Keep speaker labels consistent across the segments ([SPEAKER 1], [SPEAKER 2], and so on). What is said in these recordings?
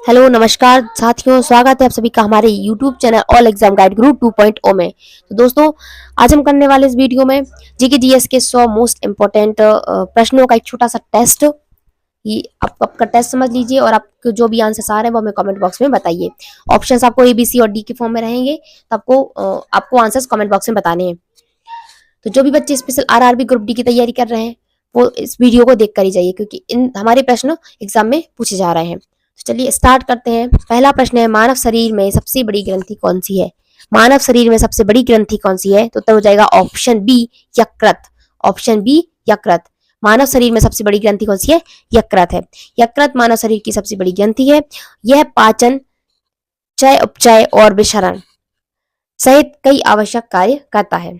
[SPEAKER 1] Hello नमस्कार साथियों, स्वागत है आप सभी का हमारे YouTube channel all exam guide गुरु 2.0 में। तो दोस्तों, आज हम करने वाले इस वीडियो में जीके जीएस के 100 मोस्ट इम्पोर्टेंट प्रश्नों का एक छोटा सा टेस्ट। ये आप आपका टेस्ट समझ लीजिए और आपके जो भी आंसर आ रहे हैं वो हमें कमेंट बॉक्स में बताइए। ऑप्शंस आपको ए बी सी और डी के फॉर्म में रहेंगे, तो आपको आंसर्स कमेंट बॉक्स में बताने हैं। तो जो भी बच्चे स्पेशल आरआरबी ग्रुप डी की तैयारी कर रहे हैं वो इस वीडियो को देख कर ही जाइए, क्योंकि इन हमारे प्रश्न एग्जाम में पूछे जा रहे हैं। तो चलिए स्टार्ट करते हैं। पहला प्रश्न है, मानव शरीर में सबसे बड़ी ग्रंथि कौन सी है? मानव शरीर में सबसे बड़ी ग्रंथि कौन सी है? तो उत्तर हो जाएगा ऑप्शन बी, यकृत। ऑप्शन बी, यकृत। मानव शरीर में सबसे बड़ी ग्रंथि कौन सी है? यकृत है। यकृत मानव शरीर की सबसे बड़ी ग्रंथि है। यह पाचन, चय उपचय और विसरण सहित कई आवश्यक कार्य करता है।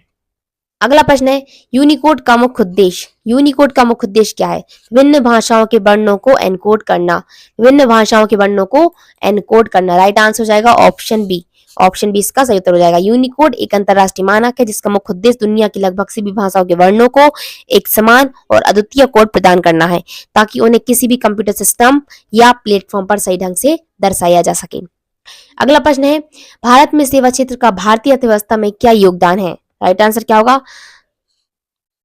[SPEAKER 1] अगला प्रश्न है, यूनिकोड का मुख्य उद्देश्य। यूनिकोड का मुख्य उद्देश्य क्या है? विभिन्न भाषाओं के वर्णों को एनकोड करना। विभिन्न भाषाओं के वर्णों को एनकोड करना। राइट आंसर हो जाएगा ऑप्शन बी। ऑप्शन बी इसका सही उत्तर हो जाएगा। यूनिकोड एक अंतरराष्ट्रीय मानक है जिसका मुख्य उद्देश्य दुनिया की लगभग सभी भाषाओं के वर्णों को एक समान और अद्वितीय कोड प्रदान करना है, ताकि उन्हें किसी भी कंप्यूटर सिस्टम या प्लेटफॉर्म पर सही ढंग से दर्शाया जा सके। अगला प्रश्न है, भारत में सेवा क्षेत्र का भारतीय अर्थव्यवस्था में क्या योगदान है? राइट आंसर क्या होगा?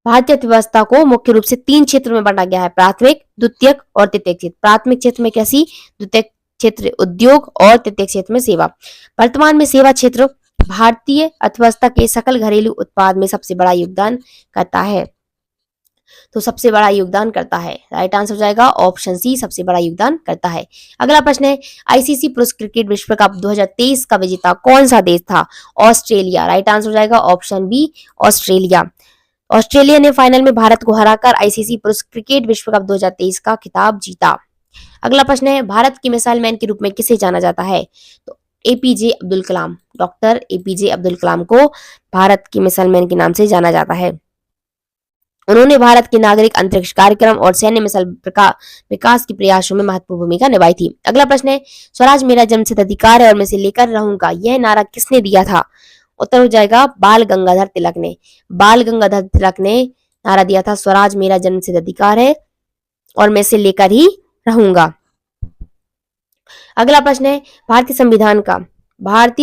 [SPEAKER 1] भारतीय अर्थव्यवस्था को मुख्य रूप से 3 क्षेत्रों में बांटा गया है, प्राथमिक, द्वितीयक और तृतीयक क्षेत्र। प्राथमिक क्षेत्र में कृषि, द्वितीयक क्षेत्र उद्योग और तृतीयक क्षेत्र में सेवा। वर्तमान में सेवा क्षेत्र भारतीय अर्थव्यवस्था के सकल घरेलू उत्पाद में सबसे बड़ा योगदान करता है। तो सबसे बड़ा योगदान करता है। राइट आंसर हो जाएगा ऑप्शन सी, सबसे बड़ा योगदान करता है। अगला प्रश्न है, आईसीसी पुरुष क्रिकेट विश्व कप 2023 का विजेता कौन सा देश था? ऑस्ट्रेलिया। राइट आंसर हो जाएगा ऑप्शन बी, ऑस्ट्रेलिया। ऑस्ट्रेलिया ने फाइनल में भारत को हराकर आईसीसी पुरुष क्रिकेट विश्व कप 2023 का खिताब जीता। अगला प्रश्न है, भारत के मिसाइल मैन के रूप में किसे जाना जाता है? तो APJ Abdul Kalam, doctor APJ Abdul Kalam को भारत के मिसाइल मैन के नाम से जाना जाता है। उन्होंने भारत के नागरिक अंतरिक्ष कार्यक्रम और सैन्य मिसाइल विकास के प्रयासों में महत्वपूर्ण भूमिका निभाई थी। अगला प्रश्न है, स्वराज मेरा जन्मसिद्ध अधिकार है और मैं इसे लेकर रहूंगा, यह नारा किसने दिया था? उत्तर हो जाएगा बाल गंगाधर तिलक ने। बाल गंगाधर तिलक ने नारा दिया था, स्वराज मेरा जन्मसिद्ध अधिकार है और मैं इसे लेकर ही रहूंगा। अगला प्रश्न है, भारतीय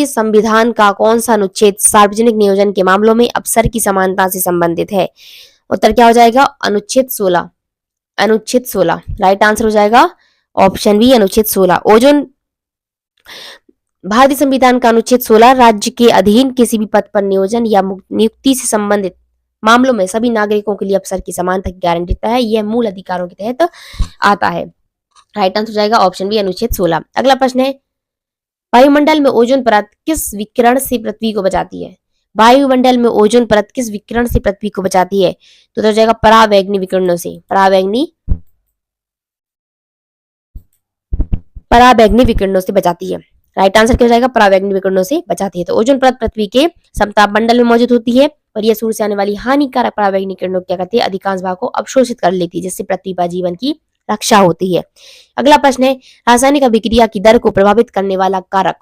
[SPEAKER 1] संविधान का कौन सा अनुच्छेद सार्वजनिक नियोजन के मामलों में अवसर की समानता से संबंधित है? उत्तर क्या हो जाएगा? अनुच्छेद 16। अनुच्छेद 16 राइट आंसर हो जाएगा ऑप्शन बी, अनुच्छेद 16। ओजोन भारतीय संविधान का अनुच्छेद 16 राज्य के अधीन किसी भी पद पर नियोजन या नियुक्ति से संबंधित मामलों में सभी नागरिकों के लिए अवसर की समानता की गारंटी देता है। यह मूल अधिकारों के तहत आता है। राइट आंसर हो जाएगा ऑप्शन बी, अनुच्छेद 16। अगला प्रश्न है, वायुमंडल में ओजोन परत किस विकिरण से पृथ्वी को बचाती है? वायुमंडल में ओजोन परत किस विकिरण से पृथ्वी को बचाती है? तो हो जाएगा परावैंगनी विकिरणों से। परावैंगनी विकिरणों से बचाती है। राइट आंसर क्या हो जाएगा? परावैंगनी विकिरणों से बचाती है। तो ओजोन परत पृथ्वी के समताप मंडल में मौजूद होती है और यह सूर्य से आने वाली हानिकारक परावैंगनी किरणों क्या करती है? अधिकांश भाग को अवशोषित कर लेती है, जिससे पृथ्वी पर जीवन की रक्षा होती है। अगला प्रश्न है, रासायनिक अभिक्रिया की दर को प्रभावित करने वाला कारक।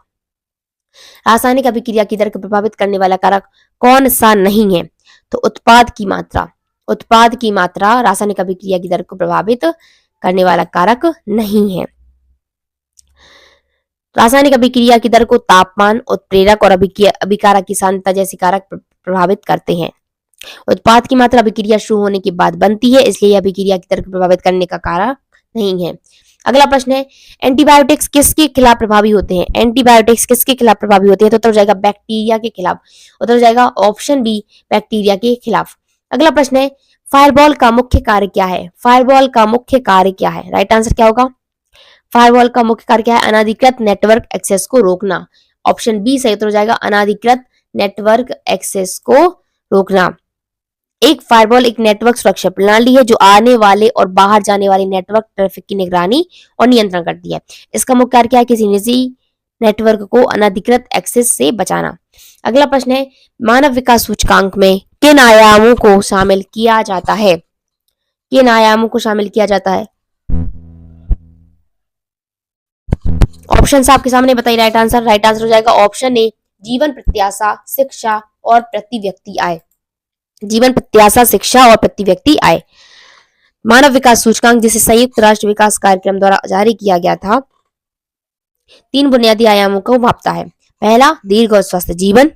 [SPEAKER 1] रासायनिक अभिक्रिया की दर को प्रभावित करने वाला कारक कौन सा नहीं है? तो उत्पाद की मात्रा। उत्पाद की मात्रा रासायनिक अभिक्रिया की दर को प्रभावित करने वाला कारक नहीं है। रासायनिक अभिक्रिया की दर को तापमान, उत्प्रेरक और अभिकारक की सांद्रता जैसे कारक प्रभावित करते हैं। उत्पाद की मात्रा अभिक्रिया शुरू होने के बाद बनती है, इसलिए अभिक्रिया की दर को प्रभावित करने का कारक नहीं है। अगला प्रश्न है, एंटीबायोटिक्स किसके खिलाफ प्रभावी होते हैं? एंटीबायोटिक्स किसके खिलाफ प्रभावी होते हैं? तो उत्तर हो जाएगा बैक्टीरिया के खिलाफ। उत्तर हो जाएगा ऑप्शन बी, बैक्टीरिया के खिलाफ। अगला प्रश्न है, फायरवॉल का मुख्य कार्य क्या है? फायरवॉल का मुख्य कार्य क्या है? राइट आंसर क्या होगा? फायरवॉल का मुख्य कार्य क्या है? अनाधिकृत नेटवर्क एक्सेस को रोकना। ऑप्शन बी सही उत्तर हो जाएगा, अनाधिकृत नेटवर्क एक्सेस को रोकना। एक फायरवॉल एक नेटवर्क सुरक्षा प्रणाली है जो आने वाले और बाहर जाने वाले नेटवर्क ट्रैफिक की निगरानी और नियंत्रण करती है। इसका मुख्य कार्य क्या है? किसी निजी नेटवर्क को अनधिकृत एक्सेस से बचाना। अगला प्रश्न है, मानव विकास सूचकांक में किन आयामों को शामिल किया जाता है? किन आयामों को शामिल किया जाता है? ऑप्शन आपके सामने बताइए। राइट आंसर हो जाएगा ऑप्शन ए, जीवन प्रत्याशा, शिक्षा और प्रति व्यक्ति आय। जीवन प्रत्याशा, शिक्षा और प्रति व्यक्ति आय। मानव विकास सूचकांक जिसे संयुक्त राष्ट्र विकास कार्यक्रम द्वारा जारी किया गया था, तीन बुनियादी आयामों को मापता है। पहला दीर्घ और स्वस्थ जीवन,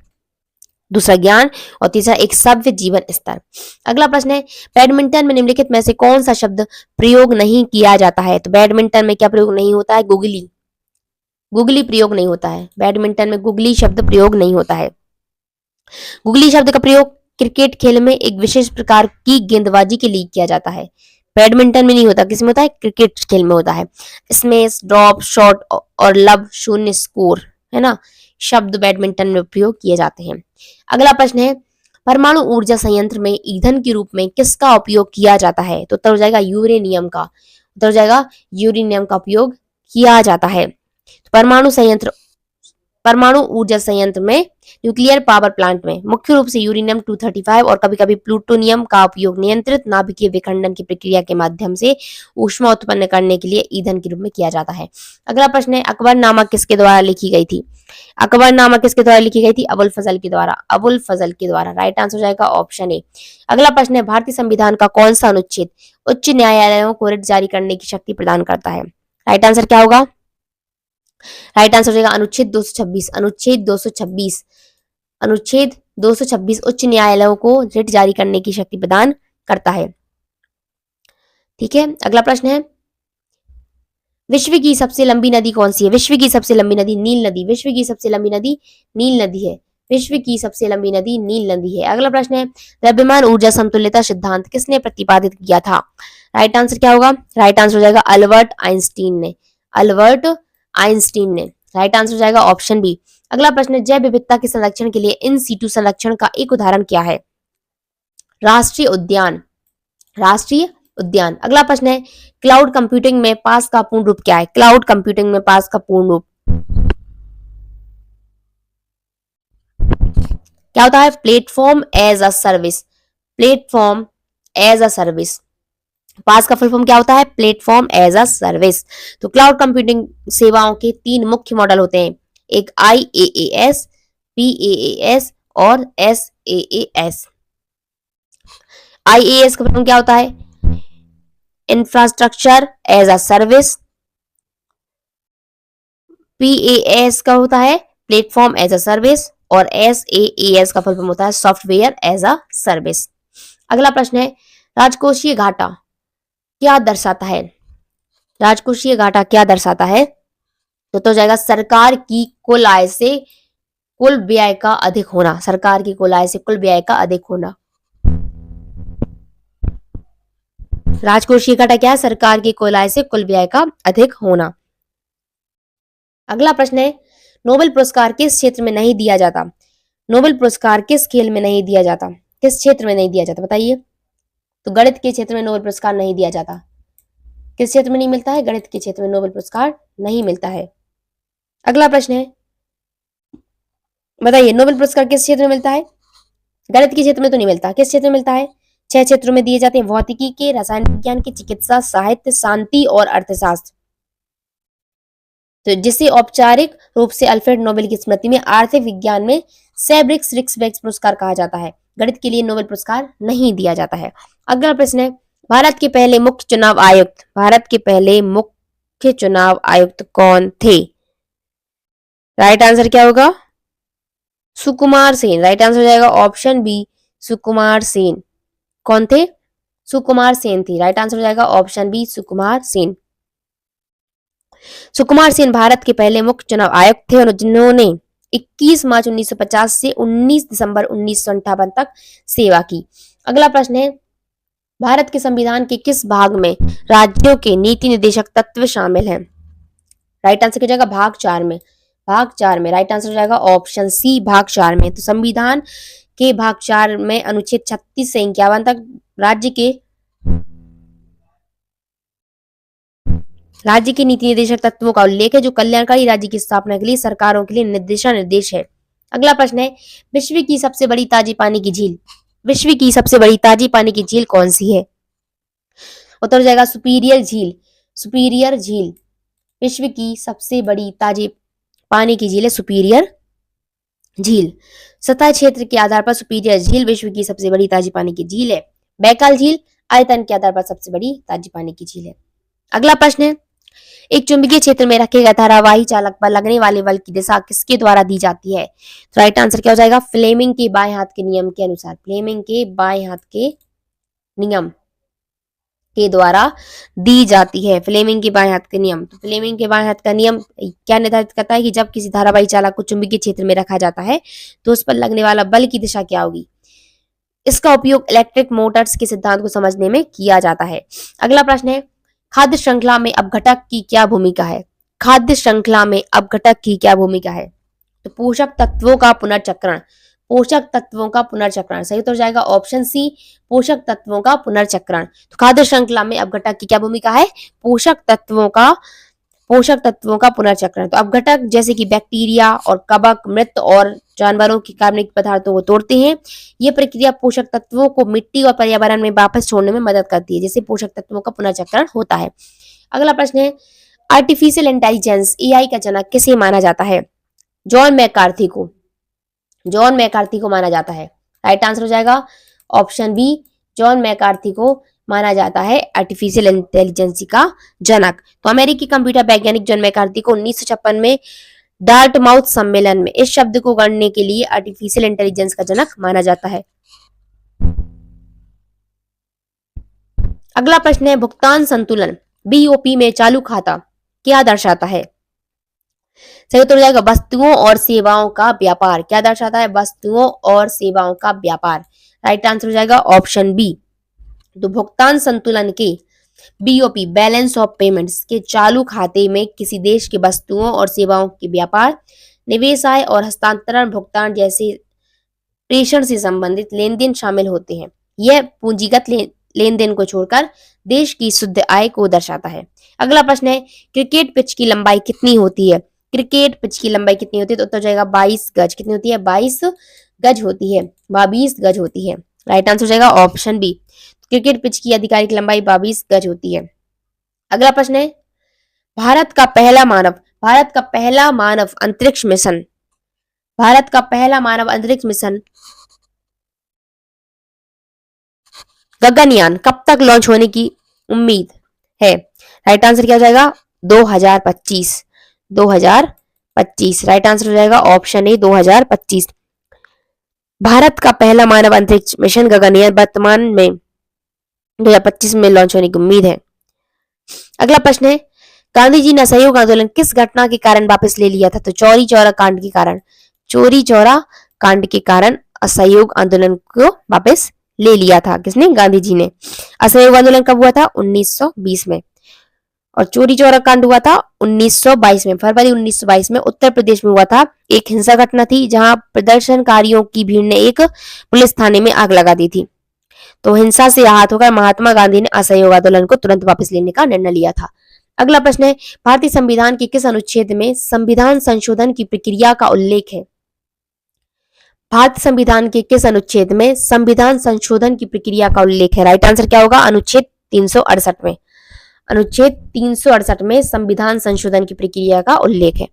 [SPEAKER 1] दूसरा ज्ञान और तीसरा एक सभ्य जीवन स्तर। अगला प्रश्न है, बैडमिंटन में निम्नलिखित में से कौन सा शब्द प्रयोग नहीं किया जाता है? तो बैडमिंटन में क्या प्रयोग नहीं होता है? गुगली। गुगली प्रयोग नहीं होता है बैडमिंटन में, गुगली शब्द प्रयोग नहीं होता है। गुगली शब्द का प्रयोग क्रिकेट खेल में एक विशेष प्रकार की गेंदबाजी के लिए किया जाता है। बैडमिंटन में नहीं होता, किसमें होता है? क्रिकेट खेल में होता है। स्मैश, ड्रॉप, शॉट और लब, शून्य, स्कोर, है ना, शब्द बैडमिंटन में प्रयोग किए जाते हैं। अगला प्रश्न है, परमाणु ऊर्जा संयंत्र में ईंधन के रूप में किसका उपयोग किया जाता है? तो उत्तर हो जाएगा यूरेनियम का। उत्तर हो जाएगा यूरेनियम का उपयोग किया जाता है। परमाणु ऊर्जा संयंत्र में, न्यूक्लियर पावर प्लांट में मुख्य रूप से यूरेनियम 235 और कभी कभी प्लूटोनियम का उपयोग नियंत्रित नाभिकीय विखंडन की प्रक्रिया के माध्यम से ऊष्मा उत्पन्न करने के लिए ईंधन के रूप में किया जाता है। अगला प्रश्न है, अकबरनामा किसके द्वारा लिखी गई थी? अकबरनामा किसके द्वारा लिखी गई थी? अबुल फजल के द्वारा। अबुल फजल के द्वारा, राइट आंसर हो जाएगा ऑप्शन ए। अगला प्रश्न है, भारतीय संविधान का कौन सा अनुच्छेद उच्च न्यायालयों को रिट जारी करने की शक्ति प्रदान करता है? राइट आंसर क्या होगा? राइट आंसर हो जाएगा अनुच्छेद 226। अनुच्छेद 226, अनुच्छेद 226 उच्च न्यायालयों को रिट जारी करने की शक्ति प्रदान करता है। ठीक है, अगला प्रश्न है, विश्व की सबसे लंबी नदी कौन सी है? विश्व की सबसे लंबी नदी नील नदी। विश्व की सबसे लंबी नदी नील नदी है। विश्व की सबसे लंबी नदी नील नदी है। अगला प्रश्न है, द्रव्यमान ऊर्जा समतुल्यता सिद्धांत किसने प्रतिपादित किया था? राइट आंसर क्या होगा? राइट आंसर हो जाएगा अल्बर्ट आइंस्टीन ने। अल्बर्ट आइंस्टीन ने, राइट आंसर हो जाएगा ऑप्शन बी। अगला प्रश्न है, जैव विविधता के संरक्षण के लिए इन सीटू संरक्षण का एक उदाहरण क्या है? राष्ट्रीय उद्यान। राष्ट्रीय उद्यान। अगला प्रश्न है, क्लाउड कंप्यूटिंग में पास का पूर्ण रूप क्या है? क्लाउड कंप्यूटिंग में पास का पूर्ण रूप क्या होता है? Platform as a service. Platform as a service. PaaS का फुल फॉर्म क्या होता है? Platform as a service. तो क्लाउड कंप्यूटिंग सेवाओं के तीन मुख्य मॉडल होते हैं, एक IaaS, PaaS और SaaS। IaaS का फुल फॉर्म क्या होता है? Infrastructure as a service. PaaS का होता है प्लेटफॉर्म एज अ सर्विस और SaaS का फुल फॉर्म होता है सॉफ्टवेयर एज अ सर्विस। अगला प्रश्न है, राजकोषीय घाटा क्या दर्शाता है? राजकोषीय घाटा क्या दर्शाता है? तो जाएगा सरकार की कुल आय से कुल व्यय का अधिक होना। सरकार की कुल आय से कुल व्यय का अधिक होना। राजकोषीय घाटा क्या है? सरकार की कुल आय से कुल व्यय का अधिक होना। अगला प्रश्न है, नोबेल पुरस्कार किस क्षेत्र में नहीं दिया जाता? नोबेल पुरस्कार किस खेल में नहीं दिया जाता? किस क्षेत्र में नहीं दिया जाता बताइए? तो गणित के क्षेत्र में नोबेल पुरस्कार नहीं दिया जाता। किस क्षेत्र में नहीं मिलता है? गणित के क्षेत्र में नोबेल पुरस्कार नहीं मिलता है। अगला प्रश्न है, बताइए नोबेल पुरस्कार किस क्षेत्र में मिलता है? गणित के क्षेत्र में तो नहीं मिलता। किस क्षेत्र में मिलता है? 6 क्षेत्रों में दिए जाते हैं, भौतिकी के, रसायन विज्ञान के, चिकित्सा, साहित्य, शांति और अर्थशास्त्र। तो जिसे औपचारिक रूप से अल्फ्रेड नोबेल की स्मृति में आर्थिक विज्ञान में सेब्रिक्स रिक्सबेक पुरस्कार कहा जाता है। गणित के लिए नोबेल पुरस्कार नहीं दिया जाता है। अगला प्रश्न है, भारत के पहले मुख्य चुनाव आयुक्त, भारत के पहले मुख्य चुनाव आयुक्त कौन थे? राइट आंसर क्या होगा? सुकुमार सेन। राइट आंसर हो जाएगा ऑप्शन बी, सुकुमार सेन। कौन थे? सुकुमार सेन थी। राइट आंसर हो जाएगा ऑप्शन बी, सुकुमार सेन। सुकुमार सेन भारत के पहले मुख्य चुनाव आयुक्त थे और जिन्होंने 21 मार्च 1950 से 19 दिसंबर 1958 तक सेवा की। अगला प्रश्न है, भारत के संविधान के किस भाग में राज्यों के नीति निर्देशक तत्व शामिल हैं? राइट आंसर क्या जाएगा? भाग 4 में। भाग 4 में। राइट आंसर हो जाएगा ऑप्शन सी, भाग 4 में। तो संविधान के भाग 4 में अनुच्छेद 36 से 51 तक राज्य के नीति निर्देशक तत्वों का उल्लेख है, जो कल्याणकारी राज्य की स्थापना के लिए सरकारों के लिए निर्देशा निर्देश है। अगला प्रश्न है, विश्व की सबसे बड़ी ताजी पानी की झील, विश्व की सबसे बड़ी ताजी पानी की झील कौन सी है? उत्तर हो जाएगा सुपीरियर झील। सुपीरियर झील विश्व की सबसे बड़ी ताजी पानी की झील है, सुपीरियर झील। सतह क्षेत्र के आधार पर सुपीरियर झील विश्व की सबसे बड़ी ताजी पानी की झील है। बैकाल झील आयतन के आधार पर सबसे बड़ी ताजी पानी की झील है। अगला प्रश्न है, एक चुंबकीय क्षेत्र में रखे गए धारावाही चालक पर लगने वाले बल की दिशा किसके द्वारा दी जाती है? तो राइट आंसर क्या हो जाएगा? फ्लेमिंग के बाएं हाथ के नियम के अनुसार, फ्लेमिंग के बाएं हाथ के नियम के द्वारा दी जाती है। फ्लेमिंग के बाएं हाथ के नियम, तो फ्लेमिंग के बाएं हाथ का नियम क्या निर्धारित करता है कि जब किसी धारावाही चालक को चुंबकीय क्षेत्र में रखा जाता है तो उस पर लगने वाला बल की दिशा क्या होगी। इसका उपयोग इलेक्ट्रिक मोटर्स के सिद्धांत को समझने में किया जाता है। अगला प्रश्न है, खाद्य श्रृंखला में अपघटक की क्या भूमिका है? खाद्य श्रृंखला में अपघटक की क्या भूमिका है? तो पोषक तत्वों का पुनर्चक्रण, पोषक तत्वों का पुनर्चक्रण सही तो हो जाएगा ऑप्शन सी, पोषक तत्वों का पुनर्चक्रण। तो खाद्य श्रृंखला में अपघटक की क्या भूमिका है? पोषक तत्वों का पुनर्चक्रण। तो अपघटक जैसे कि बैक्टीरिया और कवक, मृत और जानवरों के कार्बनिक पदार्थों को तोड़ते हैं। ये प्रक्रिया पोषक तत्वों को मिट्टी और पर्यावरण में वापस छोड़ने में मदद करती है, जिससे पोषक तत्वों का पुनर्चक्रण होता है। अगला प्रश्न है, आर्टिफिशियल इंटेलिजेंस एआई का जनक किसे माना जाता है? जॉन मैकार्थी को, जॉन मैकार्थी को माना जाता है। राइट आंसर हो जाएगा ऑप्शन बी, जॉन मैकार्थी को माना जाता है आर्टिफिशियल इंटेलिजेंस का जनक। तो अमेरिकी कंप्यूटर वैज्ञानिक जॉन मैकार्थी को 1956 में डार्टमाउथ सम्मेलन में इस शब्द को गढ़ने के लिए आर्टिफिशियल इंटेलिजेंस का जनक माना जाता है। अगला प्रश्न है, भुगतान संतुलन बीओपी में चालू खाता क्या दर्शाता है? सही उत्तर हो जाएगा वस्तुओं और सेवाओं का व्यापार। क्या दर्शाता है? वस्तुओं और सेवाओं का व्यापार। राइट आंसर हो जाएगा ऑप्शन बी। तो भुगतान संतुलन के बीओपी, बैलेंस ऑफ पेमेंट्स के चालू खाते में किसी देश के वस्तुओं और सेवाओं के व्यापार, निवेश, आय और हस्तांतरण, भुगतान जैसे प्रेषण से संबंधित लेन देन शामिल होते हैं। यह पूंजीगत लेन देन को छोड़कर देश की शुद्ध आय को दर्शाता है। अगला प्रश्न है, क्रिकेट पिच की लंबाई कितनी होती है? क्रिकेट पिच की लंबाई कितनी होती है? तो उत्तर जाएगा 22 गज। कितनी होती है? 22 गज होती है, 22 गज होती है। राइट आंसर हो जाएगा ऑप्शन बी। क्रिकेट पिच की आधिकारिक लंबाई 22 गज होती है। अगला प्रश्न है, भारत का पहला मानव अंतरिक्ष मिशन, भारत का पहला मानव अंतरिक्ष मिशन गगनयान कब तक लॉन्च होने की उम्मीद है? राइट आंसर क्या हो जाएगा? 2025। 2025 राइट आंसर हो जाएगा ऑप्शन ए, 2025। भारत का पहला मानव अंतरिक्ष मिशन गगनयान वर्तमान में 2025 में लॉन्च होने की उम्मीद है। अगला प्रश्न है, गांधी जी ने असहयोग आंदोलन किस घटना के कारण वापस ले लिया था? तो चौरी चौरा कांड के कारण, चौरी चौरा कांड के कारण असहयोग आंदोलन को वापस ले लिया था। किसने? गांधी जी ने। असहयोग आंदोलन कब हुआ था? 1920 में। और चौरी चौरा कांड हुआ था 1922 में, फरवरी 1922 में उत्तर प्रदेश में हुआ था। एक हिंसा घटना थी जहां प्रदर्शनकारियों की भीड़ ने एक पुलिस थाने में आग लगा दी थी। तो हिंसा से आहत होकर महात्मा गांधी ने असहयोग आंदोलन को तुरंत वापस लेने का निर्णय लिया था। अगला प्रश्न है, भारतीय संविधान के किस अनुच्छेद में संविधान संशोधन की प्रक्रिया का उल्लेख है? भारतीय संविधान के किस अनुच्छेद में संविधान संशोधन की प्रक्रिया का उल्लेख है? राइट आंसर क्या होगा? अनुच्छेद 368 में। अनुच्छेद 368 में संविधान संशोधन की प्रक्रिया का उल्लेख है।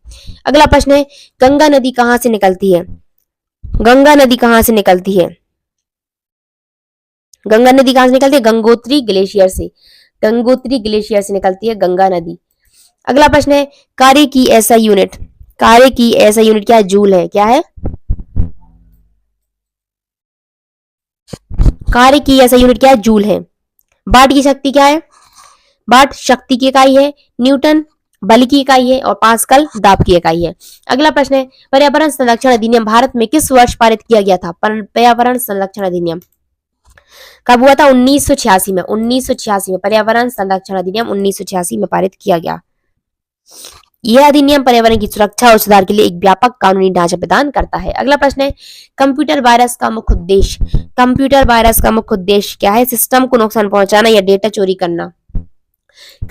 [SPEAKER 1] अगला प्रश्न है, गंगा नदी कहां से निकलती है? गंगा नदी कहां से निकलती है? गंगा नदी कहां से निकलती है? गंगोत्री ग्लेशियर से, गंगोत्री ग्लेशियर से निकलती है गंगा नदी। अगला प्रश्न है, कार्य की ऐसा यूनिट, कार्य की ऐसा यूनिट क्या है? जूल है। क्या है? कार्य की ऐसा यूनिट क्या है? जूल है। वाट की शक्ति क्या है? वाट शक्ति की इकाई है, न्यूटन बल की इकाई है और पास्कल दाब की इकाई है। अगला प्रश्न है, पर्यावरण संरक्षण अधिनियम भारत में किस वर्ष पारित किया गया था? पर्यावरण संरक्षण अधिनियम कब हुआ था? 1986 में। 1986 में पर्यावरण संरक्षण अधिनियम 1986 में पारित किया गया। यह अधिनियम पर्यावरण की सुरक्षा और सुधार के लिए एक व्यापक कानूनी ढांचा प्रदान करता है। अगला प्रश्न है, कंप्यूटर वायरस का मुख्य उद्देश्य, कंप्यूटर वायरस का मुख्य उद्देश्य क्या है? सिस्टम को नुकसान पहुंचाना या डेटा चोरी करना?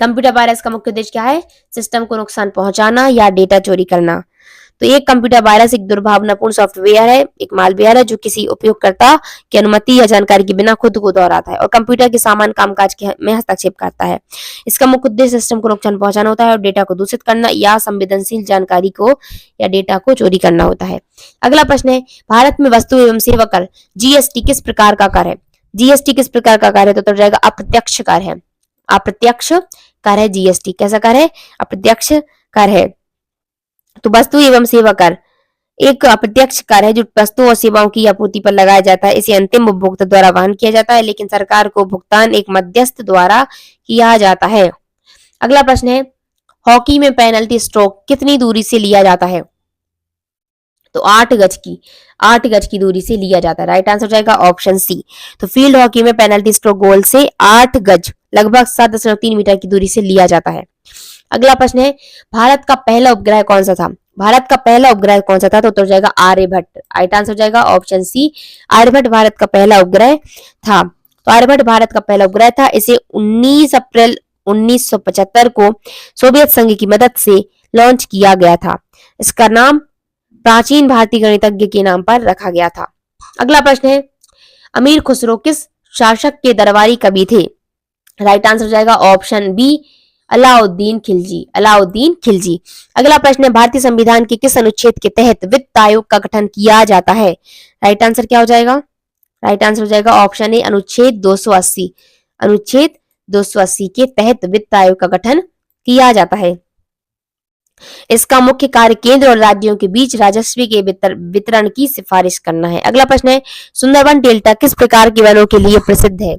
[SPEAKER 1] कंप्यूटर वायरस का मुख्य उद्देश्य क्या है? सिस्टम को नुकसान पहुंचाना या डेटा चोरी करना। तो एक कंप्यूटर वायरस एक दुर्भावनापूर्ण सॉफ्टवेयर है, एक मालवेयर है जो किसी उपयोगकर्ता की अनुमति या जानकारी के बिना खुद को दोहराता है और कंप्यूटर के सामान्य कामकाज में हस्तक्षेप करता है। इसका मुख्य उद्देश्य सिस्टम को नुकसान पहुंचाना होता है और डेटा को दूषित करना या संवेदनशील जानकारी को या डेटा को चोरी करना होता है। अगला प्रश्न है, भारत में वस्तु एवं सेवा कर जीएसटी किस प्रकार का कर है? जीएसटी किस प्रकार का कर है? तो उत्तर जाएगा अप्रत्यक्ष कर है, अप्रत्यक्ष कर है जीएसटी। कैसा कर है? अप्रत्यक्ष कर है। तो वस्तु एवं सेवा कर एक अप्रत्यक्ष कर है जो वस्तुओं और सेवाओं की आपूर्ति पर लगाया जाता है। इसे अंतिम उपभोक्ता द्वारा वहन किया जाता है, लेकिन सरकार को भुगतान एक मध्यस्थ द्वारा किया जाता है। अगला प्रश्न है, हॉकी में पेनल्टी स्ट्रोक कितनी दूरी से लिया जाता है? तो 8 गज की दूरी से लिया जाता है। राइट आंसर हो जाएगा ऑप्शन सी। तो फील्ड हॉकी में पेनल्टी स्ट्रोक गोल से 8 गज लगभग 7.3 मीटर की दूरी से लिया जाता है। अगला प्रश्न है, भारत का पहला उपग्रह कौन सा था? भारत का पहला उपग्रह कौन सा था? तो उत्तर हो जाएगा आर्यभट्ट। राइट आंसर हो जाएगा ऑप्शन सी, आर्यभट्ट भारत का पहला उपग्रह था। तो आर्यभट्ट भारत का पहला उपग्रह था। इसे 19 अप्रैल 1975 को सोवियत संघ की मदद से लॉन्च किया गया था। इसका नाम प्राचीन भारतीय गणितज्ञ के नाम पर रखा गया था। अगला प्रश्न है, अमीर खुसरो किस शासक के दरबारी कवि थे? राइट आंसर हो जाएगा ऑप्शन बी, अलाउद्दीन खिलजी। अलाउद्दीन खिलजी। अगला प्रश्न है, भारतीय संविधान के किस अनुच्छेद के तहत वित्त आयोग का गठन किया जाता है? राइट आंसर क्या हो जाएगा? राइट आंसर हो जाएगा ऑप्शन ए, अनुच्छेद 280। अनुच्छेद 280 के तहत वित्त आयोग का गठन किया जाता है। इसका मुख्य कार्य केंद्र और राज्यों के बीच राजस्व के वितरण की सिफारिश करना है। अगला प्रश्न है, सुंदरबन डेल्टा किस प्रकार के वनों के लिए प्रसिद्ध है?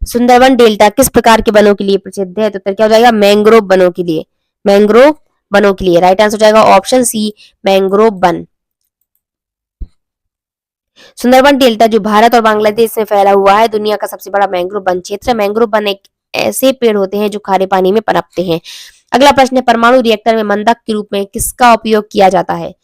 [SPEAKER 1] सुंदरबन डेल्टा किस प्रकार के वनों के लिए प्रसिद्ध है? तो उत्तर क्या हो जाएगा? मैंग्रोव वनों के लिए। मैंग्रोव वनों के लिए। राइट आंसर हो जाएगा ऑप्शन सी, मैंग्रोव वन। सुंदरबन डेल्टा जो भारत और बांग्लादेश में फैला हुआ है, दुनिया का सबसे बड़ा मैंग्रोव वन क्षेत्र है। मैंग्रोव वन एक ऐसे पेड़ होते हैं जो खारे पानी में पनपते हैं। अगला प्रश्न है, परमाणु रिएक्टर में मंदक के रूप में किसका उपयोग किया जाता है?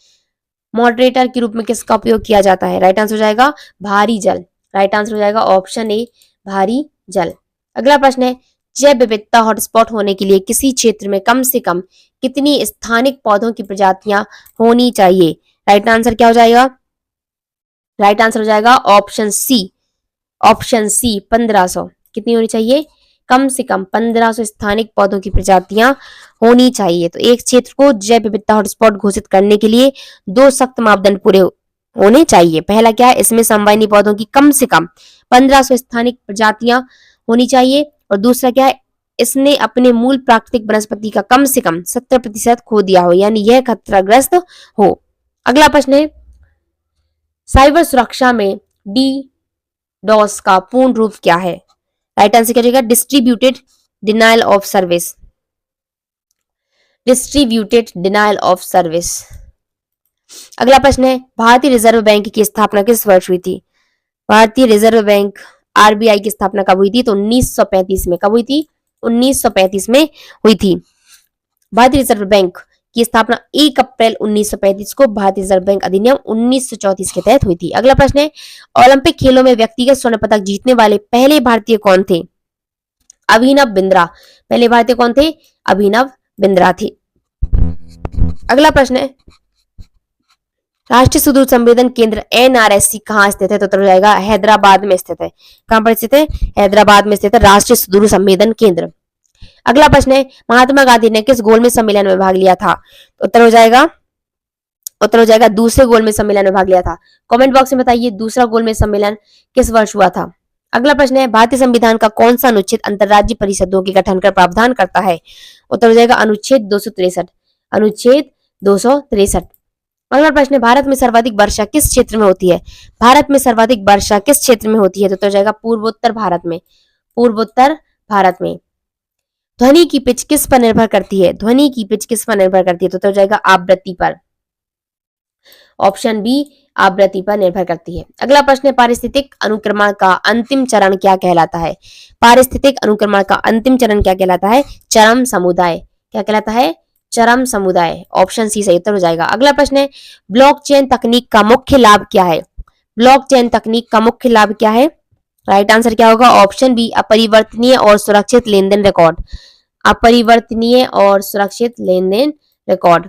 [SPEAKER 1] मॉडरेटर के रूप में किसका उपयोग किया जाता है? राइट आंसर हो जाएगा भारी जल। राइट आंसर हो जाएगा ऑप्शन ए, भारी जल। अगला प्रश्न है, जैव विविधता हॉटस्पॉट होने के लिए किसी क्षेत्र में कम से कम कितनी स्थानिक पौधों की प्रजातियां होनी चाहिए? राइट आंसर क्या हो जाएगा? राइट आंसर हो जाएगा ऑप्शन सी। Option C 1500। कितनी होनी चाहिए? कम से कम 1500 स्थानिक पौधों की प्रजातियां होनी चाहिए। तो एक क्षेत्र को जैव विविधता हॉटस्पॉट घोषित करने के लिए 2 सख्त मापदंड पूरे होने चाहिए। पहला क्या है? इसमें संवहनी पौधों की कम से कम 1500 स्थानिक प्रजातियां होनी चाहिए। और दूसरा क्या है? इसने अपने मूल प्राकृतिक वनस्पति का कम से कम 70% खो दिया हो, यानी यह खतराग्रस्त हो। अगला प्रश्न है, साइबर सुरक्षा में डीडोस का पूर्ण रूप क्या है? राइट आंसर क्या हो जाएगा? Distributed denial of service. Distributed denial of service. अगला प्रश्न है, भारतीय रिजर्व बैंक की स्थापना किस वर्ष हुई थी? भारतीय रिजर्व बैंक आरबीआई की स्थापना कब हुई थी? तो 1935 में। कब हुई थी? 1935 में हुई थी। भारतीय रिजर्व बैंक की स्थापना 1 अप्रैल 1935 को भारतीय रिजर्व बैंक अधिनियम 1934 के तहत हुई थी। अगला प्रश्न है, ओलंपिक खेलों में व्यक्तिगत स्वर्ण पदक जीतने वाले पहले भारतीय कौन थे? अभिनव बिंद्रा। पहले भारतीय कौन थे? अभिनव बिंद्रा थे। अगला प्रश्न है, राष्ट्रीय सुदूर संवेदन केंद्र एनआरएससी कहाँ स्थित है? तो उत्तर हो जाएगा हैदराबाद में स्थित है। कहां पर स्थित है? हैदराबाद में स्थित है राष्ट्रीय सुदूर संवेदन केंद्र। अगला प्रश्न है, महात्मा गांधी ने किस गोलमेज सम्मेलन में भाग लिया था? उत्तर हो जाएगा दूसरे गोलमेज सम्मेलन में भाग लिया था। कमेंट बॉक्स में बताइए दूसरा गोलमेज सम्मेलन किस वर्ष हुआ था। अगला प्रश्न है, भारतीय संविधान का कौन सा अनुच्छेद अंतरराज्य परिषदों के गठन का प्रावधान करता है? उत्तर हो जाएगा अनुच्छेद 263। अनुच्छेद 263। अगला प्रश्न है, भारत में सर्वाधिक वर्षा किस क्षेत्र में होती है? भारत में सर्वाधिक वर्षा किस क्षेत्र में होती है? तो उत्तर हो जाएगा पूर्वोत्तर भारत में। पूर्वोत्तर भारत में। ध्वनि की पिच किस पर निर्भर करती है? ध्वनि की पिच किस पर निर्भर करती है? तो उत्तर हो जाएगा आवृत्ति पर। ऑप्शन बी, आवृत्ति पर निर्भर करती है। अगला प्रश्न है, पारिस्थितिक अनुक्रमण का अंतिम चरण क्या कहलाता है? पारिस्थितिक अनुक्रमण का अंतिम चरण क्या कहलाता है? चरम समुदाय। क्या कहलाता है? चरम समुदाय। ऑप्शन सी सही उत्तर हो जाएगा। अगला प्रश्न है, ब्लॉकचेन तकनीक का मुख्य लाभ क्या है? ब्लॉकचेन तकनीक का मुख्य लाभ क्या है? राइट आंसर क्या होगा? ऑप्शन बी, अपरिवर्तनीय और सुरक्षित लेन देन रिकॉर्ड। अपरिवर्तनीय और सुरक्षित लेन देन रिकॉर्ड।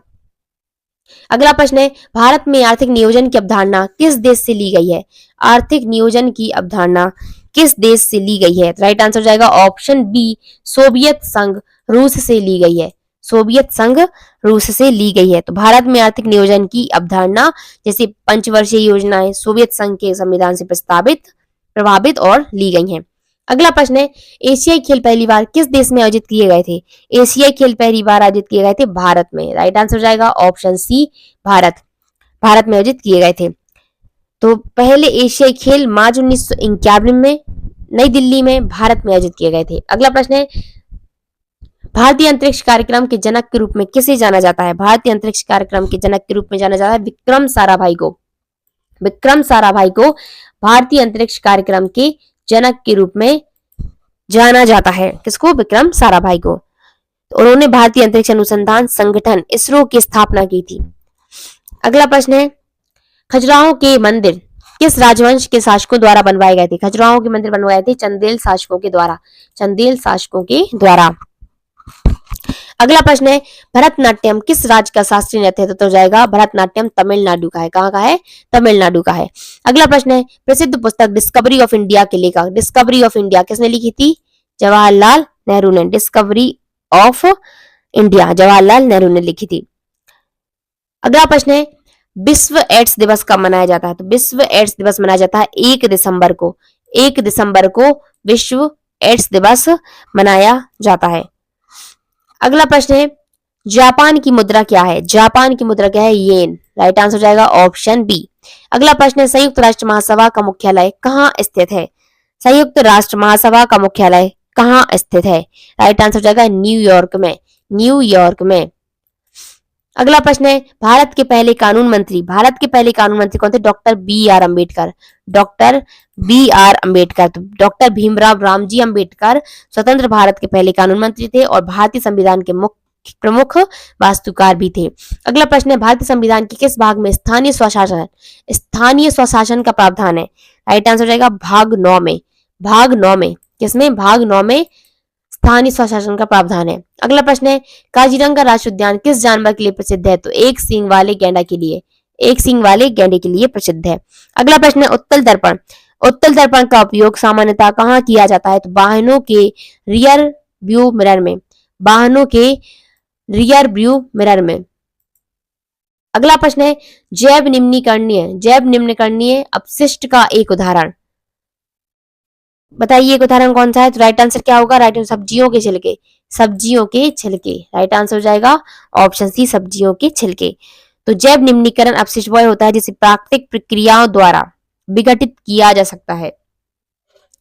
[SPEAKER 1] अगला प्रश्न है, भारत में आर्थिक नियोजन की अवधारणा किस देश से ली गई है? आर्थिक नियोजन की अवधारणा किस देश से ली गई है? राइट आंसर हो जाएगा ऑप्शन बी, सोवियत संघ रूस से ली गई है। सोवियत संघ रूस से ली गई है। तो भारत में आर्थिक नियोजन की अवधारणा जैसे पंचवर्षीय योजनाएं सोवियत संघ के संविधान से प्रभावित और ली गई हैं। अगला प्रश्न है, एशियाई खेल पहली बार किस देश में आयोजित किए गए थे? एशियाई खेल पहली बार आयोजित किए गए थे भारत में। राइट आंसर हो जाएगा ऑप्शन सी, भारत। भारत में आयोजित किए गए थे। तो पहले एशियाई खेल मार्च 1951 में नई दिल्ली में भारत में आयोजित किए गए थे। अगला प्रश्न है, भारतीय अंतरिक्ष कार्यक्रम के जनक के रूप में किसे जाना जाता है? भारतीय अंतरिक्ष कार्यक्रम के जनक के रूप में जाना जाता है विक्रम साराभाई को। विक्रम साराभाई को भारतीय अंतरिक्ष कार्यक्रम के जनक के रूप में जाना जाता है। किसको? विक्रम साराभाई को। तो उन्होंने भारतीय अंतरिक्ष अनुसंधान संगठन इसरो की स्थापना की थी। अगला प्रश्न है, खजुराहो के मंदिर किस राजवंश के शासकों द्वारा बनवाए गए थे? खजुराहो के मंदिर बनवाए थे चंदेल शासकों के द्वारा। चंदेल शासकों के द्वारा। अगला प्रश्न है, भरतनाट्यम किस राज्य का शास्त्रीय नृत्य है? तो जाएगा भरतनाट्यम तमिलनाडु का है। कहाँ का है? तमिलनाडु का है। अगला प्रश्न है, प्रसिद्ध पुस्तक डिस्कवरी ऑफ इंडिया के लेखक। डिस्कवरी ऑफ इंडिया किसने लिखी थी? जवाहरलाल नेहरू ने। Discovery of India Jawaharlal Nehru ने लिखी थी। अगला प्रश्न है, विश्व एड्स दिवस कब मनाया जाता है? तो विश्व एड्स दिवस मनाया जाता है 1 दिसंबर को। 1 दिसंबर को विश्व एड्स दिवस मनाया जाता है। अगला प्रश्न है, जापान की मुद्रा क्या है? जापान की मुद्रा क्या है? येन। राइट आंसर हो जाएगा ऑप्शन बी। अगला प्रश्न है, संयुक्त राष्ट्र महासभा का मुख्यालय कहाँ स्थित है? संयुक्त राष्ट्र महासभा का मुख्यालय कहाँ स्थित है? राइट आंसर हो जाएगा न्यूयॉर्क में। न्यूयॉर्क में। अगला प्रश्न है, भारत के पहले कानून मंत्री कौन थे? Doctor B R Ambedkar. Doctor B R Ambedkar. तो डॉक्टर भीमराव रामजी अम्बेडकर स्वतंत्र भारत के पहले कानून मंत्री थे और भारतीय संविधान के मुख्य प्रमुख वास्तुकार भी थे। अगला प्रश्न है, भारतीय संविधान के किस भाग में स्थानीय स्वशासन का प्रावधान है? राइट आंसर हो जाएगा भाग 9 में। भाग 9 में। किसमें? भाग 9 में स्थानीय स्वशासन का प्रावधान है। अगला प्रश्न है, काजीरंगा राष्ट्रीय उद्यान किस जानवर के लिए प्रसिद्ध है? तो एक सींग वाले गैंडा के लिए। एक सींग वाले गैंडे के लिए प्रसिद्ध है। अगला प्रश्न है, उत्तल दर्पण। उत्तल दर्पण का उपयोग सामान्यतः कहाँ किया जाता है? तो वाहनों के रियर व्यू मिरर में। वाहनों के रियर व्यू मिरर में। अगला प्रश्न है, जैव निम्नीकरणीय अपशिष्ट का एक उदाहरण बताइए। एक उदाहरण कौन सा है? तो राइट आंसर क्या होगा? राइट आंसर सब्जियों के छिलके। सब्जियों के छिलके। राइट आंसर हो जाएगा ऑप्शन सी, सब्जियों के छिलके। तो जैव निम्नीकरण अपशिष्ट वह होता है जिसे प्राकृतिक प्रक्रियाओं द्वारा विघटित किया जा सकता है।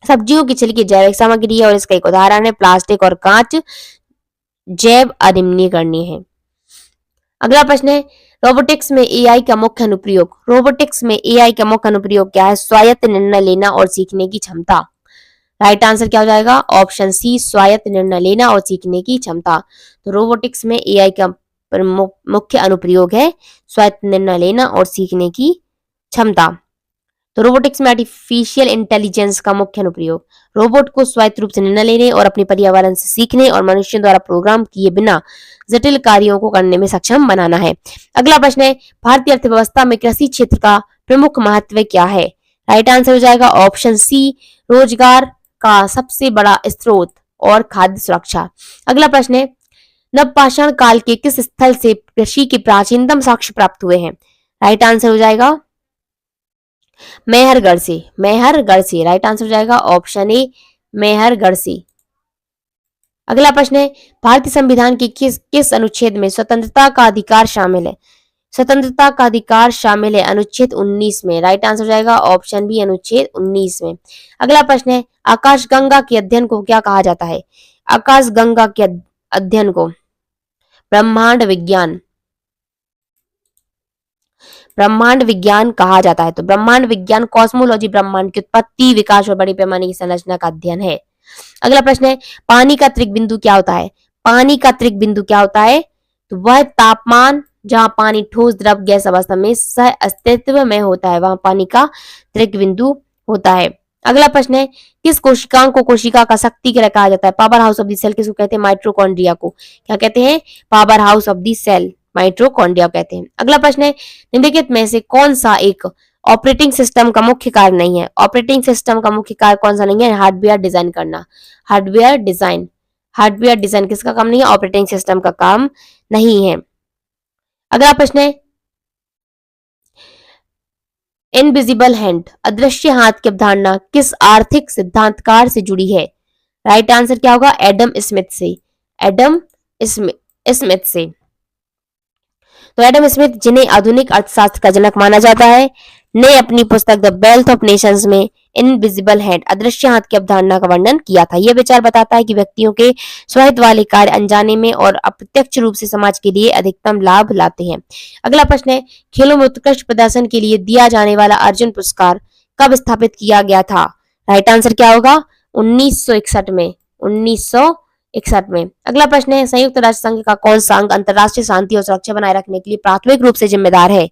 [SPEAKER 1] सब्जियों के छिलके जैविक सामग्री है और इसका एक उदाहरण है प्लास्टिक और कांच जैव अनिम्नीकरणीय है। अगला प्रश्न है, रोबोटिक्स में एआई का मुख्य अनुप्रयोग। रोबोटिक्स में एआई का मुख्य अनुप्रयोग क्या है? स्वायत्त निर्णय लेना और सीखने की क्षमता। राइट आंसर क्या हो जाएगा? ऑप्शन सी, स्वायत्त निर्णय लेना और सीखने की क्षमता। तो रोबोटिक्स में एआई का मुख्य अनुप्रयोग है स्वायत्त निर्णय लेना और सीखने की क्षमता। तो रोबोटिक्स में आर्टिफिशियल इंटेलिजेंस का मुख्य अनुप्रयोग रोबोट को स्वायत्त रूप से निर्णय लेने और अपने पर्यावरण से सीखने और मनुष्यों द्वारा प्रोग्राम किए बिना जटिल कार्यों को करने में सक्षम बनाना है। अगला प्रश्न है, भारतीय अर्थव्यवस्था में कृषि क्षेत्र का प्रमुख महत्व क्या है? राइट आंसर हो जाएगा ऑप्शन सी, रोजगार का सबसे बड़ा स्रोत और खाद्य सुरक्षा। अगला प्रश्न है, नवपाषाण काल के किस स्थल से कृषि के प्राचीनतम साक्ष्य प्राप्त हुए हैं? राइट आंसर हो जाएगा मेहरगढ़ से। मेहरगढ़ से। राइट आंसर हो जाएगा ऑप्शन ए, मेहरगढ़ से। अगला प्रश्न है, भारतीय संविधान के किस अनुच्छेद में स्वतंत्रता का अधिकार शामिल है? स्वतंत्रता का अधिकार शामिल है अनुच्छेद 19 में। राइट आंसर हो जाएगा ऑप्शन बी, अनुच्छेद 19 में। अगला प्रश्न है, आकाशगंगा के अध्ययन को क्या कहा जाता है? आकाशगंगा के अध्ययन को ब्रह्मांड विज्ञान। ब्रह्मांड विज्ञान कहा जाता है। तो ब्रह्मांड विज्ञान कॉस्मोलॉजी ब्रह्मांड की उत्पत्ति, विकास और बड़े पैमाने की संरचना का अध्ययन है। अगला प्रश्न है, पानी का त्रिक बिंदु क्या होता है? पानी का त्रिक बिंदु क्या होता है? तो वह तापमान जहां पानी ठोस, द्रव, गैस अवस्था में सह अस्तित्व में होता है, वहां पानी का त्रिक बिंदु होता है। अगला प्रश्न है, किस कोशिकाओं को कोशिका का शक्ति ग्रह कहा जाता है? Power house of the cell किसको कहते हैं? माइटोकॉन्ड्रिया को। क्या कहते हैं? Power house of the cell, mitochondria कहते हैं। अगला प्रश्न है, निम्नलिखित में से कौन सा एक ऑपरेटिंग सिस्टम का मुख्य कार्य नहीं है? ऑपरेटिंग सिस्टम का मुख्य कार्य कौन सा नहीं है? हार्डवेयर डिजाइन करना। Hardware design. हार्डवेयर डिजाइन किसका काम नहीं है? ऑपरेटिंग सिस्टम का काम नहीं है। अगला प्रश्न है, इनविजिबल हैंड, अदृश्य हाथ की अवधारणा किस आर्थिक सिद्धांतकार से जुड़ी है? राइट आंसर क्या होगा? एडम स्मिथ से। एडम स्मिथ से। तो एडम स्मिथ, जिन्हें आधुनिक अर्थशास्त्र का जनक माना जाता है, ने अपनी पुस्तक द वेल्थ ऑफ नेशंस में इनविजिबल हैंड, अदृश्य हाथ की अवधारणा का वर्णन किया था। यह विचार बताता है कि व्यक्तियों के स्वहित वाले कार्य अनजाने में और अप्रत्यक्ष रूप से समाज के लिए अधिकतम लाभ लाते हैं। अगला प्रश्न है, खेलों में उत्कृष्ट प्रदर्शन के लिए दिया जाने वाला अर्जुन पुरस्कार कब स्थापित किया गया था? राइट आंसर क्या होगा? 1961 में। 1961 में। अगला प्रश्न है, संयुक्त राष्ट्र संघ का कौन सा अंग अंतरराष्ट्रीय शांति और सुरक्षा बनाए रखने के लिए प्राथमिक रूप से जिम्मेदार है?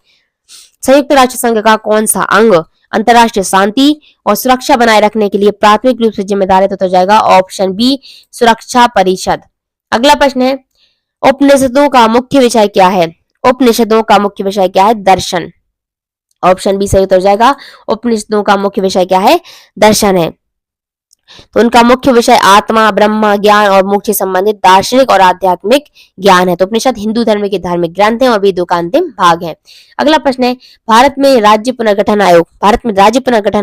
[SPEAKER 1] संयुक्त राष्ट्र संघ का कौन सा अंग अंतरराष्ट्रीय शांति और सुरक्षा बनाए रखने के लिए प्राथमिक रूप से जिम्मेदार है? तो जाएगा ऑप्शन बी, सुरक्षा परिषद। अगला प्रश्न है, उपनिषदों का मुख्य विषय क्या है? उपनिषदों का मुख्य विषय क्या है? दर्शन। ऑप्शन बी सही उत्तर हो जाएगा। उपनिषदों का मुख्य विषय क्या है? दर्शन है। तो उनका मुख्य विषय आत्मा, ब्रह्म ज्ञान और मोक्ष से संबंधित दार्शनिक और आध्यात्मिक ज्ञान है। तो उपनिषद हिंदू धर्म के धार्मिक ग्रंथ हैं और वेदों का अंतिम भाग है। अगला प्रश्न है, भारत में राज्य पुनर्गठन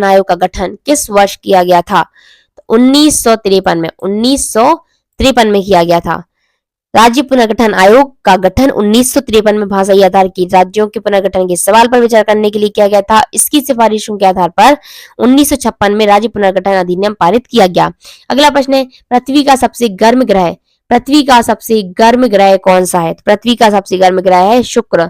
[SPEAKER 1] आयोग का गठन किस वर्ष किया गया था? तो 1953 में। 1953 में किया गया था। राज्य पुनर्गठन आयोग का गठन 1953 में भाषाई आधार की राज्यों के पुनर्गठन के सवाल पर विचार करने के लिए किया गया था। इसकी सिफारिशों के आधार पर 1956 में राज्य पुनर्गठन अधिनियम पारित किया गया। अगला प्रश्न है, पृथ्वी का सबसे गर्म ग्रह कौन सा है? पृथ्वी का सबसे गर्म ग्रह है शुक्र।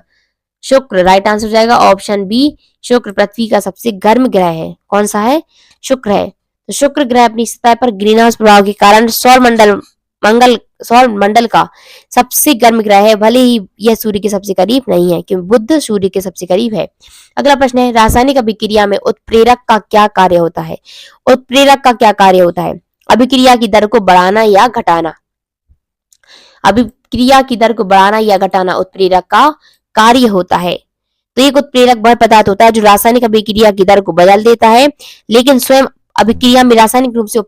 [SPEAKER 1] राइट आंसर हो जाएगा ऑप्शन बी, शुक्र पृथ्वी का सबसे गर्म ग्रह है। कौन सा है? शुक्र है। तो शुक्र ग्रह अपनी सतह पर ग्रीन हाउस प्रभाव के कारण सौर मंडल का सबसे गर्म ग्रह है, भले ही यह सूर्य के सबसे करीब नहीं है, क्योंकि बुध सूर्य के सबसे करीब है। अगला प्रश्न है, रासायनिक अभिक्रिया में उत्प्रेरक का क्या कार्य होता है? अभिक्रिया की दर को बढ़ाना या घटाना। उत्प्रेरक का कार्य होता है। तो एक उत्प्रेरक वह पदार्थ होता है जो रासायनिक अभिक्रिया की दर को बदल देता है, लेकिन स्वयं अभिक्रिया में रासायनिक रूप से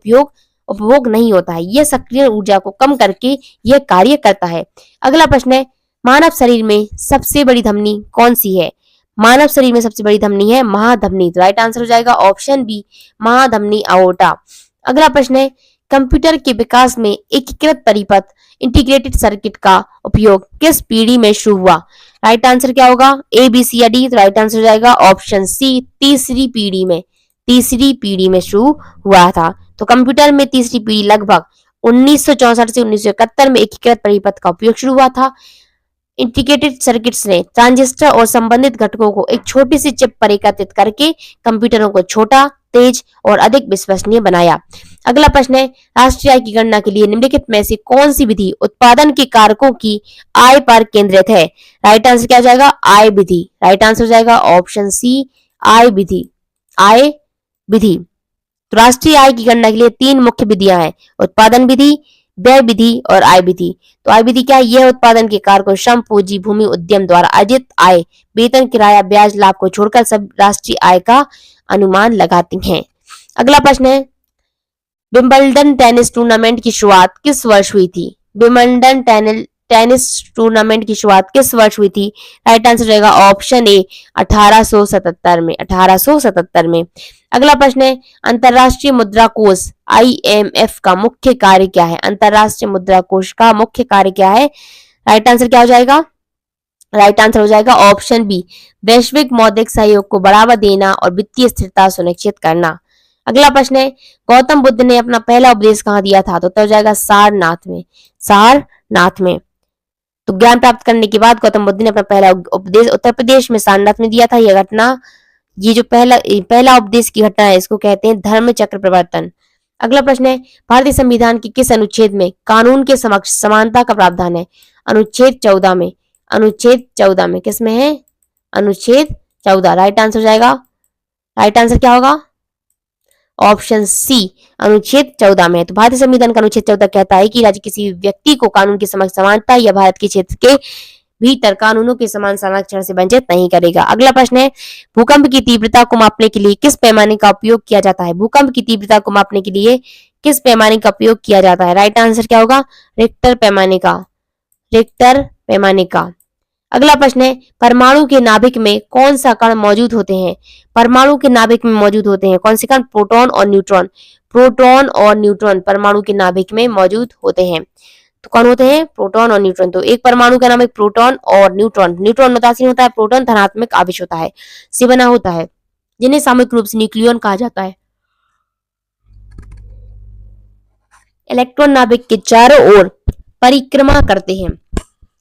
[SPEAKER 1] उपभोग नहीं होता है। यह सक्रिय ऊर्जा को कम करके यह कार्य करता है। अगला प्रश्न है, मानव शरीर में सबसे बड़ी धमनी कौन सी है? मानव शरीर में सबसे बड़ी धमनी है महाधमनी। तो राइट आंसर हो जाएगा ऑप्शन बी, महाधमनी अओर्टा। अगला प्रश्न है, कंप्यूटर के विकास में एकीकृत परिपथ इंटीग्रेटेड सर्किट का उपयोग किस पीढ़ी में शुरू हुआ? राइट आंसर क्या होगा? ए, बी, सी या डी। तो राइट आंसर हो जाएगा ऑप्शन सी, तीसरी पीढ़ी में शुरू हुआ था। तो कंप्यूटर में तीसरी पीढ़ी लगभग 1964 से 1971 में एकीकृत परिपथ का उपयोग शुरू हुआ था। इंटीग्रेटेड सर्किट्स ने ट्रांजिस्टर और संबंधित घटकों को एक छोटी सी चिप पर एकत्रित करके कंप्यूटरों को छोटा, तेज और अधिक विश्वसनीय बनाया। अगला प्रश्न है, राष्ट्रीय आय की गणना के लिए निम्नलिखित में से कौन सी विधि उत्पादन के कारकों की आय पर केंद्रित है? राइट आंसर क्या हो जाएगा? आय विधि। राइट आंसर हो जाएगा ऑप्शन सी, आय विधि। तो राष्ट्रीय आय की गणना के लिए 3 मुख्य विधियां हैं, उत्पादन विधि, व्यय विधि और आय विधि। तो आय विधि क्या है? यह उत्पादन के कारकों श्रम, पूंजी, भूमि, उद्यम द्वारा अर्जित आय, वेतन, किराया, ब्याज, लाभ को छोड़कर सब राष्ट्रीय आय का अनुमान लगाती हैं। अगला प्रश्न है, विंबलडन टेनिस टूर्नामेंट की शुरुआत किस वर्ष हुई थी? राइट आंसर रहेगा ऑप्शन ए, 1877 में। अगला प्रश्न है, अंतरराष्ट्रीय मुद्रा कोष IMF का मुख्य कार्य क्या है? अंतरराष्ट्रीय मुद्रा कोष का मुख्य कार्य क्या है? राइट आंसर क्या हो जाएगा? राइट आंसर हो जाएगा ऑप्शन बी, वैश्विक मौद्रिक सहयोग को बढ़ावा देना और वित्तीय स्थिरता सुनिश्चित करना। अगला प्रश्न है, गौतम बुद्ध ने अपना पहला उपदेश कहाँ दिया था? तो हो जाएगा सारनाथ में। तो ज्ञान प्राप्त करने के बाद गौतम बुद्ध ने अपना पहला उपदेश उत्तर प्रदेश में सारनाथ में दिया था। यह घटना, ये जो पहला उपदेश की घटना है, इसको कहते हैं धर्म चक्र प्रवर्तन। अगला प्रश्न है, भारतीय संविधान के किस अनुच्छेद में कानून के समक्ष समानता का प्रावधान है? अनुच्छेद 14 में। किसमें है? अनुच्छेद 14। राइट आंसर हो जाएगा, राइट आंसर क्या होगा? ऑप्शन सी, अनुच्छेद 14 में। तो भारतीय संविधान का अनुच्छेद 14 कहता है कि राज्य किसी व्यक्ति को कानून के समक्ष समानता या भारत के क्षेत्र के भीतर कानूनों के समान संरक्षण से वंचित नहीं करेगा। अगला प्रश्न है, भूकंप की तीव्रता को मापने के लिए किस पैमाने का उपयोग किया जाता है? भूकंप की तीव्रता को मापने के लिए किस पैमाने का उपयोग किया जाता है? राइट आंसर क्या होगा? रिक्टर पैमाने का। अगला प्रश्न है, परमाणु के नाभिक में कौन सा कण मौजूद होते हैं? परमाणु के नाभिक में मौजूद होते हैं कौन से कण? प्रोटॉन और न्यूट्रॉन। प्रोटॉन और न्यूट्रॉन परमाणु के नाभिक में मौजूद होते हैं। तो कौन होते हैं? प्रोटॉन और न्यूट्रॉन। तो एक परमाणु का नाम है प्रोटॉन और न्यूट्रॉन। न्यूट्रॉन उदासीन होता है, प्रोटॉन धनात्मक आवेश होता है, से बना होता है, जिन्हें सामूहिक रूप से न्यूक्लियॉन कहा जाता है। इलेक्ट्रॉन नाभिक के चारों ओर परिक्रमा करते हैं।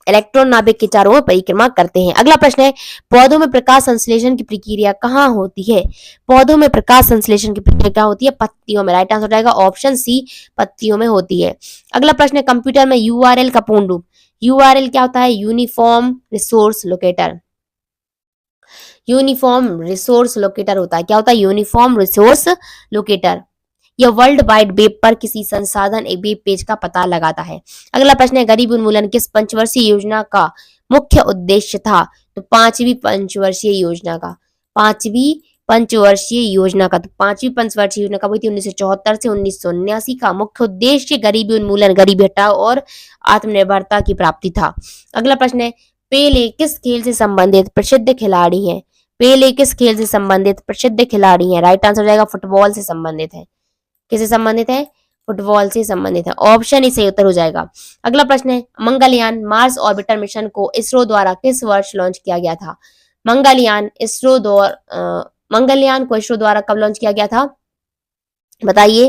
[SPEAKER 1] इलेक्ट्रॉन नाभिक के चारों ओर परिक्रमा करते हैं। अगला प्रश्न है, पौधों में प्रकाश संश्लेषण की प्रक्रिया कहाँ होती है? पौधों में प्रकाश संश्लेषण की प्रक्रिया क्या होती है? पत्तियों में। राइट आंसर हो जाएगा ऑप्शन सी, पत्तियों में होती है। अगला प्रश्न है, कंप्यूटर में यूआरएल का पूर्ण रूप। यूआरएल क्या होता है? Uniform resource locator. Uniform resource locator होता है। क्या होता है? Uniform resource locator. यह वर्ल्ड वाइड वेब पर किसी संसाधन एक वेब पेज का पता लगाता है। अगला प्रश्न है, गरीबी उन्मूलन किस पंचवर्षीय योजना का मुख्य उद्देश्य था? तो पांचवी पंचवर्षीय योजना का। पांचवी पंचवर्षीय योजना का। तो पांचवी पंचवर्षीय योजना कब हुई थी? 1974 से 1979 का। मुख्य उद्देश्य गरीबी उन्मूलन, गरीबी हटाओ और आत्मनिर्भरता की प्राप्ति था। अगला प्रश्न है, पेले किस खेल से संबंधित प्रसिद्ध खिलाड़ी हैं? पेले किस खेल से संबंधित प्रसिद्ध खिलाड़ी हैं? राइट आंसर हो जाएगा फुटबॉल से संबंधित है। किससे संबंधित है? फुटबॉल से संबंधित है। ऑप्शन ही सही उत्तर हो जाएगा। अगला प्रश्न है, मंगलयान मार्स ऑर्बिटर मिशन को इसरो द्वारा किस वर्ष लॉन्च किया गया था? मंगलयान को इसरो द्वारा कब लॉन्च किया गया था? बताइए।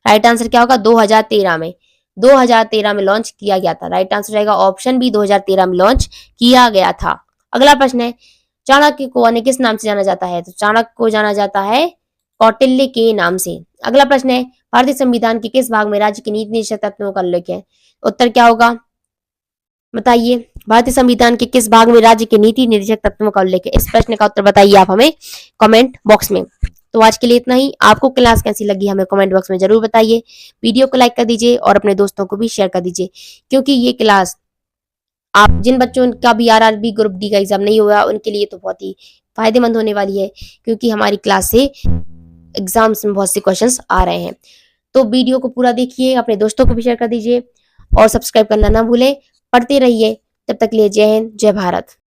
[SPEAKER 1] राइट आंसर क्या होगा? 2013 में। 2013 में लॉन्च किया गया था। राइट आंसर रहेगा ऑप्शन बी, 2013 में लॉन्च किया गया था। अगला प्रश्न है, चाणक्य को अन्य किस नाम से जाना जाता है? तो चाणक्य को जाना जाता है कौटिल्य के नाम से। अगला प्रश्न है, भारतीय संविधान के किस भाग में राज्य की नीति निश्चय तत्वों का उल्लेख है? उत्तर क्या होगा? बताइए। भारतीय संविधान के किस भाग में राज्य के नीति निर्देशक तत्वों का उल्लेख है? इस प्रश्न का उत्तर बताइए आप हमें कमेंट बॉक्स में। तो आज के लिए इतना ही। आपको क्लास कैसी लगी हमें कमेंट बॉक्स में जरूर बताइए। वीडियो को लाइक कर दीजिए और अपने दोस्तों को भी शेयर कर दीजिए, क्योंकि ये क्लास आप जिन बच्चों का भी आरआरबी ग्रुप डी का एग्जाम नहीं हुआ उनके लिए तो बहुत ही फायदेमंद होने वाली है, क्योंकि हमारी क्लास से एग्जाम्स में बहुत से क्वेश्चंस आ रहे हैं। तो वीडियो को पूरा देखिए, अपने दोस्तों को भी शेयर कर दीजिए और सब्सक्राइब करना ना भूलें। पढ़ते रहिए। तब तक लिए जय हिंद, जय भारत।